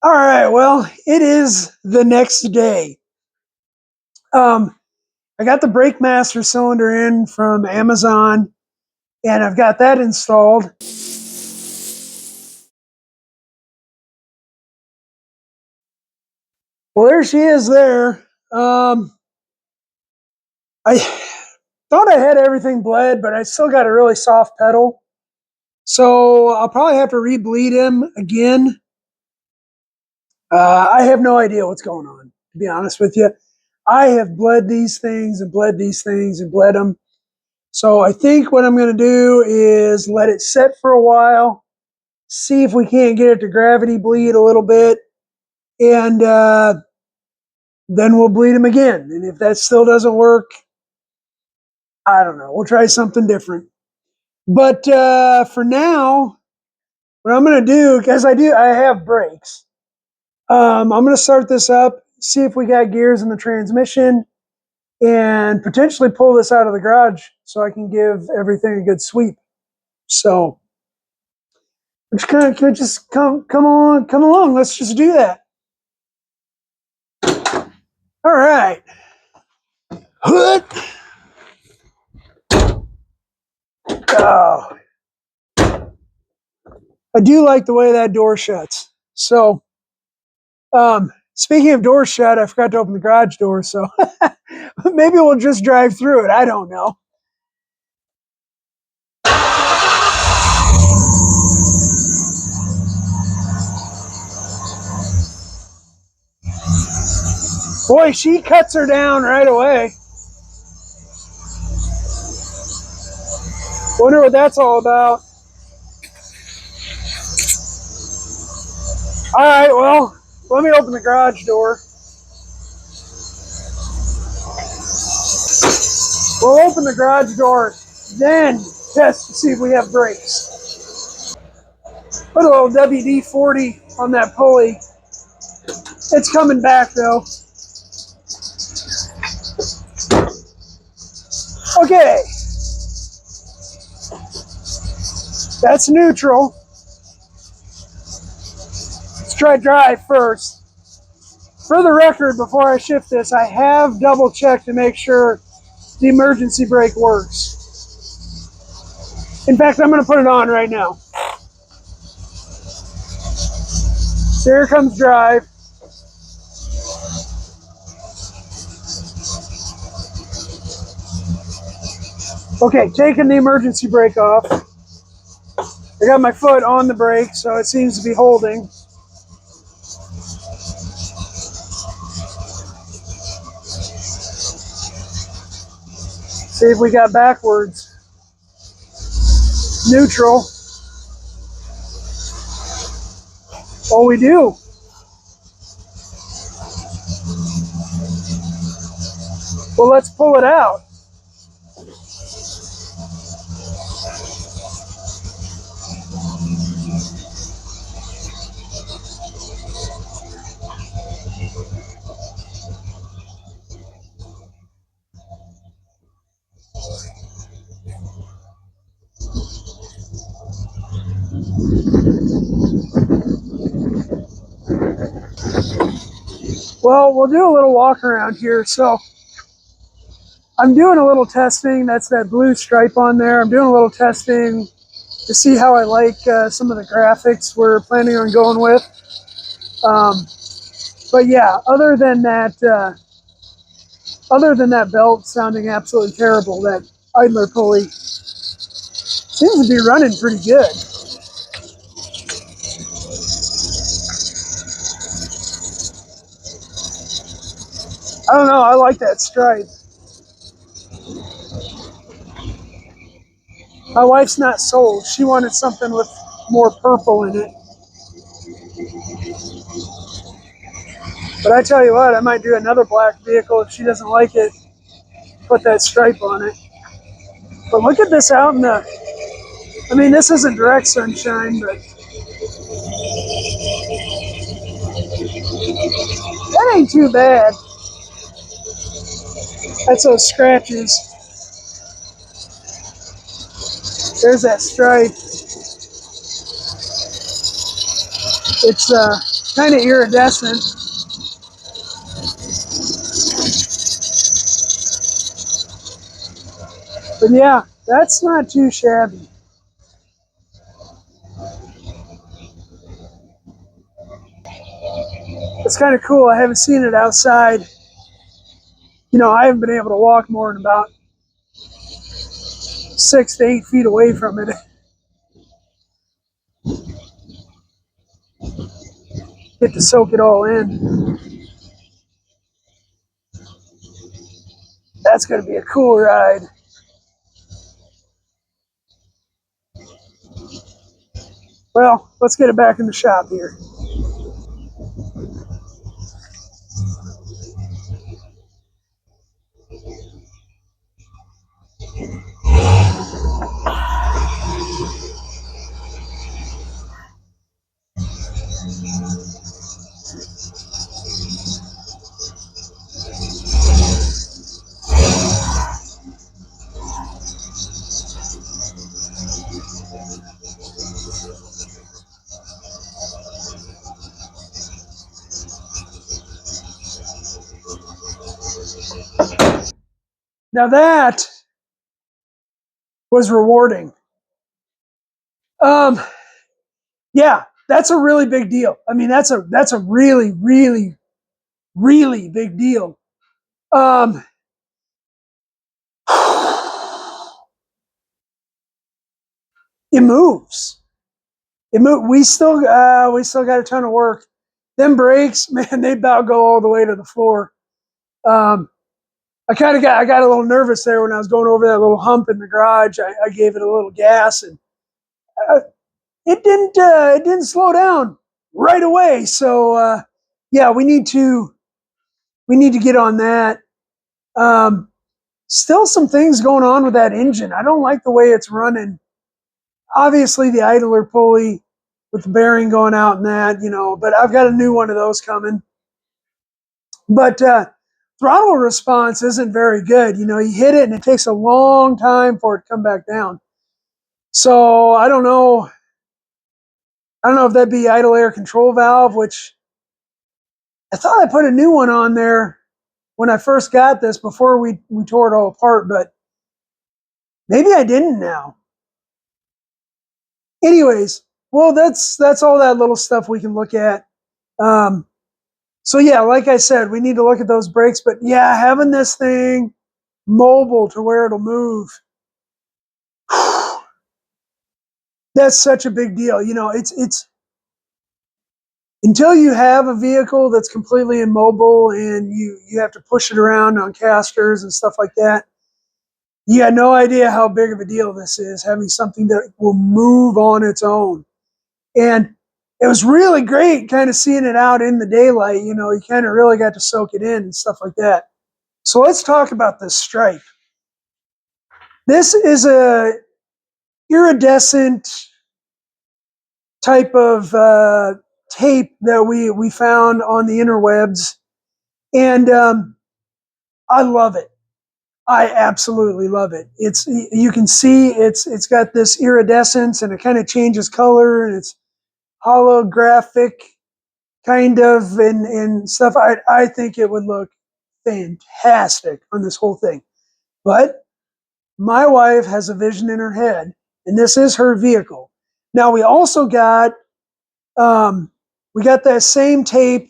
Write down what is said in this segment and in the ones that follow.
All right, well, it is the next day. Um, I got the brake master cylinder in from Amazon, and I've got that installed. Well, there she is there. I thought I had everything bled, but I still got a really soft pedal. So I'll probably have to re-bleed him again. I have no idea what's going on, to be honest with you. I have bled these things and bled these things and bled them. So I think what I'm going to do is let it set for a while, see if we can't get it to gravity bleed a little bit, and then we'll bleed them again. And if that still doesn't work, I don't know. We'll try something different. But for now, what I'm going to do, because I have brakes. I'm going to start this up, see if we got gears in the transmission, and potentially pull this out of the garage so I can give everything a good sweep. So just kind of just come along. Let's just do that. All right. Hood. Oh, I do like the way that door shuts. So, speaking of doors shut, I forgot to open the garage door. So maybe we'll just drive through it. I don't know. Boy, she cuts her down right away. Wonder what that's all about. All right, well, let me open the garage door. We'll open the garage door, then test to see if we have brakes. Put a little WD-40 on that pulley. It's coming back though. Okay. That's neutral. Let's try drive first. For the record, before I shift this, I have double checked to make sure the emergency brake works. In fact, I'm going to put it on right now. So here comes drive. Okay, taking the emergency brake off. I got my foot on the brake, so it seems to be holding. See if we got backwards. Neutral. Oh, we do. Well, let's pull it out. Well, we'll do a little walk around here. So I'm doing a little testing. That's that blue stripe on there. I'm doing a little testing to see how I like some of the graphics we're planning on going with. But yeah, other than that belt sounding absolutely terrible, that idler pulley seems to be running pretty good. I don't know. I like that stripe. My wife's not sold. She wanted something with more purple in it. But I tell you what, I might do another black vehicle if she doesn't like it. Put that stripe on it. But look at this out in the. I mean, this isn't direct sunshine, but that ain't too bad. That's those scratches. There's that stripe. It's kind of iridescent. But yeah, that's not too shabby. It's kind of cool. I haven't seen it outside. I haven't been able to walk more than about 6 to 8 feet away from it. Get to soak it all in. That's going to be a cool ride. Well, let's get it back in the shop here. Now that was rewarding. Um, yeah, that's a really big deal. I mean, that's a really, really, really big deal. Um, it moves. We still got a ton of work. Them brakes, man, they about go all the way to the floor. Um, I got a little nervous there when I was going over that little hump in the garage. I gave it a little gas, and uh, it didn't slow down right away. So yeah, we need to get on that. Um, Still some things going on with that engine. I don't like the way it's running. Obviously, the idler pulley with the bearing going out and that. But I've got a new one of those coming. But throttle response isn't very good. You hit it and it takes a long time for it to come back down. So I don't know. I don't know if that'd be idle air control valve, which I thought I put a new one on there when I first got this before we tore it all apart, but maybe I didn't now. Anyways, well, that's all that little stuff we can look at. Um, so yeah, like I said, we need to look at those brakes. But yeah, having this thing mobile to where it'll move, that's such a big deal. It's until you have a vehicle that's completely immobile and you have to push it around on casters and stuff like that. You got no idea how big of a deal this is, having something that will move on its own. And it was really great kind of seeing it out in the daylight. You kind of really got to soak it in and stuff like that. So let's talk about this stripe. This is a iridescent type of tape that we found on the interwebs, and I love it. I absolutely love it. You can see it's got this iridescence and it kind of changes color and it's holographic kind of and stuff. I think it would look fantastic on this whole thing. But my wife has a vision in her head, and this is her vehicle. Now we also got we got that same tape.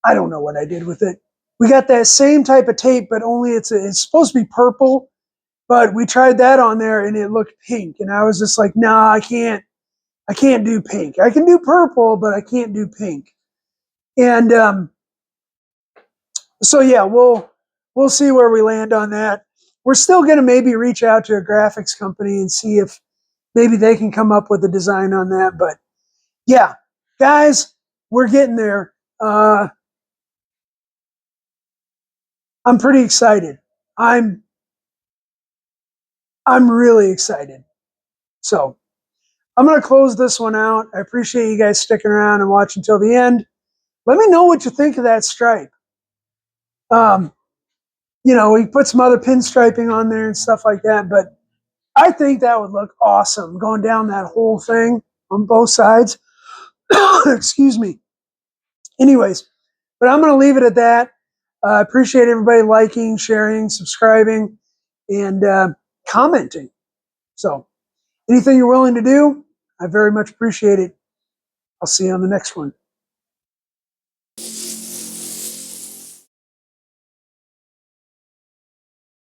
I don't know what I did with it. We got that same type of tape, but only it's supposed to be purple. But we tried that on there, and it looked pink, and I was just like, nah, I can't. I can't do pink. I can do purple, but I can't do pink. And so yeah, we'll see where we land on that. We're still going to maybe reach out to a graphics company and see if maybe they can come up with a design on that. But yeah, guys, we're getting there. I'm pretty excited. I'm I'm really excited. So I'm going to close this one out. I appreciate you guys sticking around and watching till the end. Let me know what you think of that stripe. Um, we put some other pinstriping on there and stuff like that, but I think that would look awesome going down that whole thing on both sides. Excuse me. Anyways, but I'm going to leave it at that. I appreciate everybody liking, sharing, subscribing, and commenting. So anything you're willing to do, I very much appreciate it. I'll see you on the next one.